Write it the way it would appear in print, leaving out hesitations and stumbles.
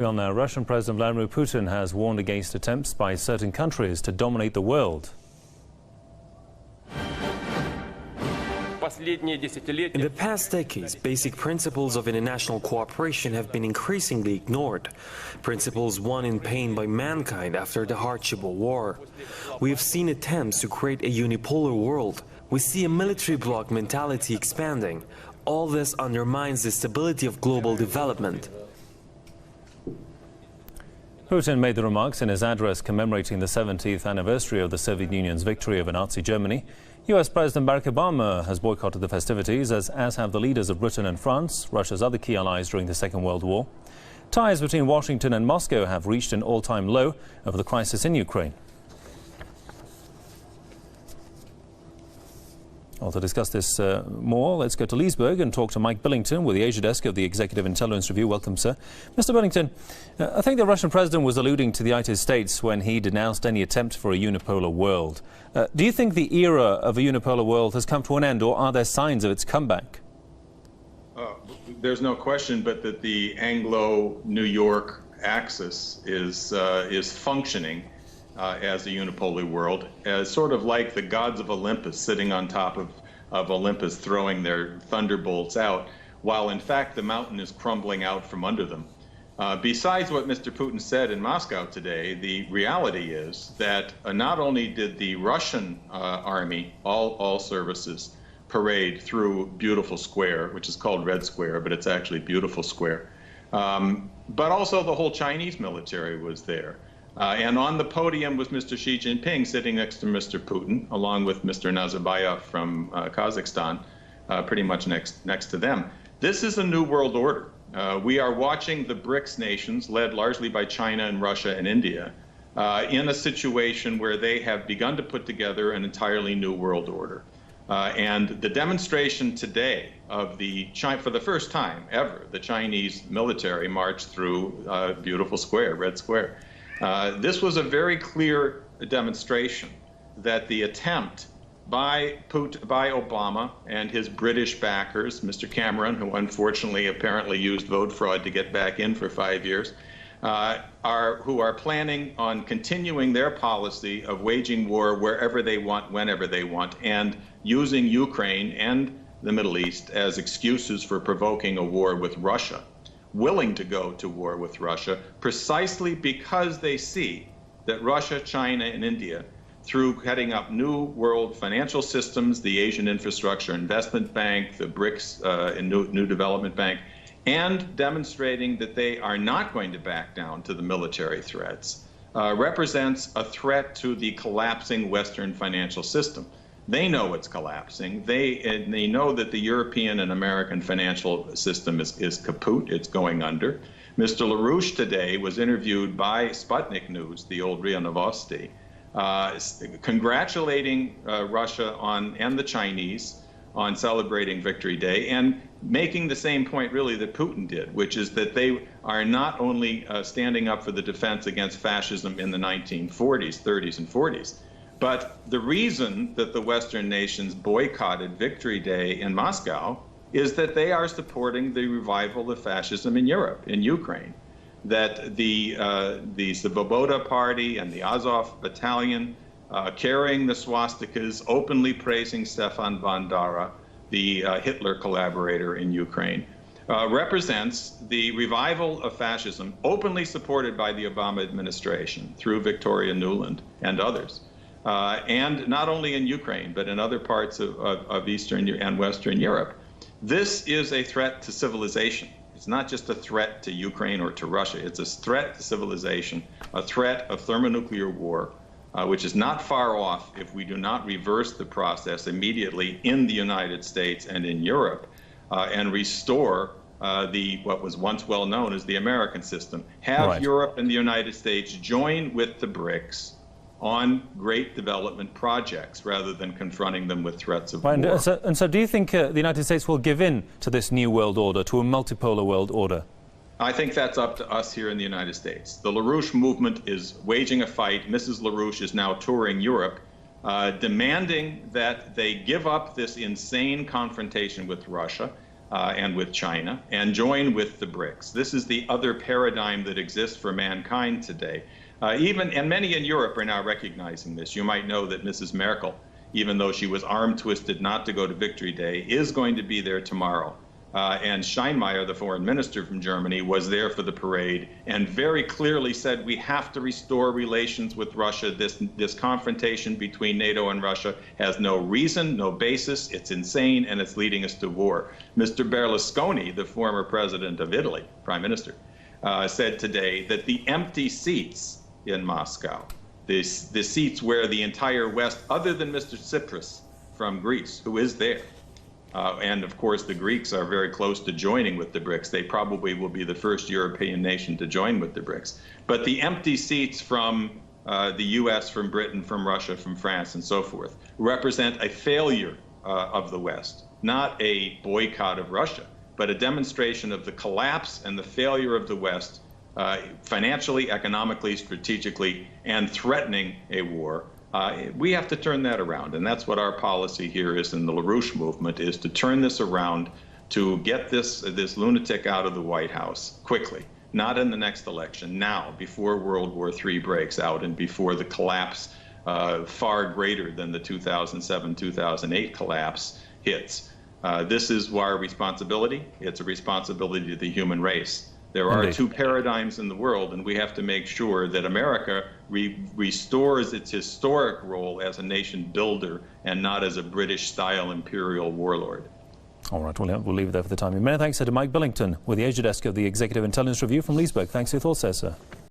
Well, now, Russian President Vladimir Putin has warned against attempts by certain countries to dominate the world. In the past decades, basic principles of international cooperation have been increasingly ignored. Principles won in pain by mankind after the hardship of war. We have seen attempts to create a unipolar world. We see a military bloc mentality expanding. All this undermines the stability of global development. Putin made the remarks in his address commemorating the 70th anniversary of the Soviet Union's victory over Nazi Germany. US President Barack Obama has boycotted the festivities, as have the leaders of Britain and France, Russia's other key allies during the Second World War. Ties between Washington and Moscow have reached an all-time low over the crisis in Ukraine. Well, to discuss this more, let's go to Leesburg and talk to Mike Billington with the Asia Desk of the Executive Intelligence Review. Welcome, sir. Mr. Billington, I think the Russian president was alluding to the United States when he denounced any attempt for a unipolar world. Do you think the era of a unipolar world has come to an end, or are there signs of its comeback? There's no question but that the Anglo-New York axis is functioning as a unipolar world, as sort of like the gods of Olympus sitting on top of Olympus throwing their thunderbolts out, while in fact the mountain is crumbling out from under them. Besides what Mr. Putin said in Moscow today, the reality is that not only did the Russian army, all services, parade through Beautiful Square, which is called Red Square, but it's actually Beautiful Square, but also the whole Chinese military was there. And on the podium was Mr. Xi Jinping sitting next to Mr. Putin, along with Mr. Nazarbayev from Kazakhstan, pretty much next to them. This is a new world order. We are watching the BRICS nations, led largely by China and Russia and India, in a situation where they have begun to put together an entirely new world order. And the demonstration today of for the first time ever, the Chinese military marched through Beautiful Square, Red Square. This was a very clear demonstration that the attempt by Obama and his British backers, Mr. Cameron, who unfortunately apparently used vote fraud to get back in for 5 years, who are planning on continuing their policy of waging war wherever they want, whenever they want, and using Ukraine and the Middle East as excuses for provoking a war with Russia, willing to go to war with Russia precisely because they see that Russia, China, and India, through heading up new world financial systems, the Asian Infrastructure Investment Bank, the BRICS and New Development Bank, and demonstrating that they are not going to back down to the military threats, represents a threat to the collapsing Western financial system. They know it's collapsing. They know that the European and American financial system is kaput. It's going under. Mr. LaRouche today was interviewed by Sputnik News, the old RIA Novosti, congratulating Russia and the Chinese on celebrating Victory Day, and making the same point really that Putin did, which is that they are not only standing up for the defense against fascism in the 1940s, 30s, and 40s, but the reason that the Western nations boycotted Victory Day in Moscow is that they are supporting the revival of fascism in Europe, in Ukraine. That the Svoboda Party and the Azov Battalion, carrying the swastikas, openly praising Stefan Bandera, the Hitler collaborator in Ukraine, represents the revival of fascism, openly supported by the Obama administration through Victoria Nuland and others. And not only in Ukraine, but in other parts of Eastern and Western Europe. This is a threat to civilization. It's not just a threat to Ukraine or to Russia. It's a threat to civilization, a threat of thermonuclear war, which is not far off if we do not reverse the process immediately in the United States and in Europe and restore what was once well known as the American system. Have Europe and the United States join with the BRICS on great development projects rather than confronting them with threats of war. And so do you think the United States will give in to this new world order, to a multipolar world order? I think that's up to us here in the United States. The LaRouche movement is waging a fight. Mrs. LaRouche is now touring Europe, demanding that they give up this insane confrontation with Russia, and with China, and join with the BRICS. This is the other paradigm that exists for mankind today. And many in Europe are now recognizing this. You might know that Mrs. Merkel, even though she was arm-twisted not to go to Victory Day, is going to be there tomorrow. And Steinmeier, the foreign minister from Germany, was there for the parade and very clearly said we have to restore relations with Russia. This confrontation between NATO and Russia has no reason, no basis. It's insane, and it's leading us to war. Mr. Berlusconi, the former president of Italy, prime minister, said today that the empty seats in Moscow, the seats where the entire West, other than Mr. Tsipras from Greece, who is there, and of course the Greeks are very close to joining with the BRICS. They probably will be the first European nation to join with the BRICS. But the empty seats from the US, from Britain, from Russia, from France, and so forth, represent a failure of the West, not a boycott of Russia, but a demonstration of the collapse and the failure of the West financially, economically, strategically, and threatening a war. We have to turn that around, and that's what our policy here is in the LaRouche movement, is to turn this around, to get this lunatic out of the White House quickly, not in the next election, now, before World War III breaks out and before the collapse far greater than the 2007-2008 collapse hits. This is our responsibility. It's a responsibility to the human race. There are two paradigms in the world, and we have to make sure that America restores its historic role as a nation builder and not as a British-style imperial warlord. All right, we'll leave it there for the time. Many thanks to Mike Billington with the Asia Desk of the Executive Intelligence Review from Leesburg. Thanks for your thoughts there, sir.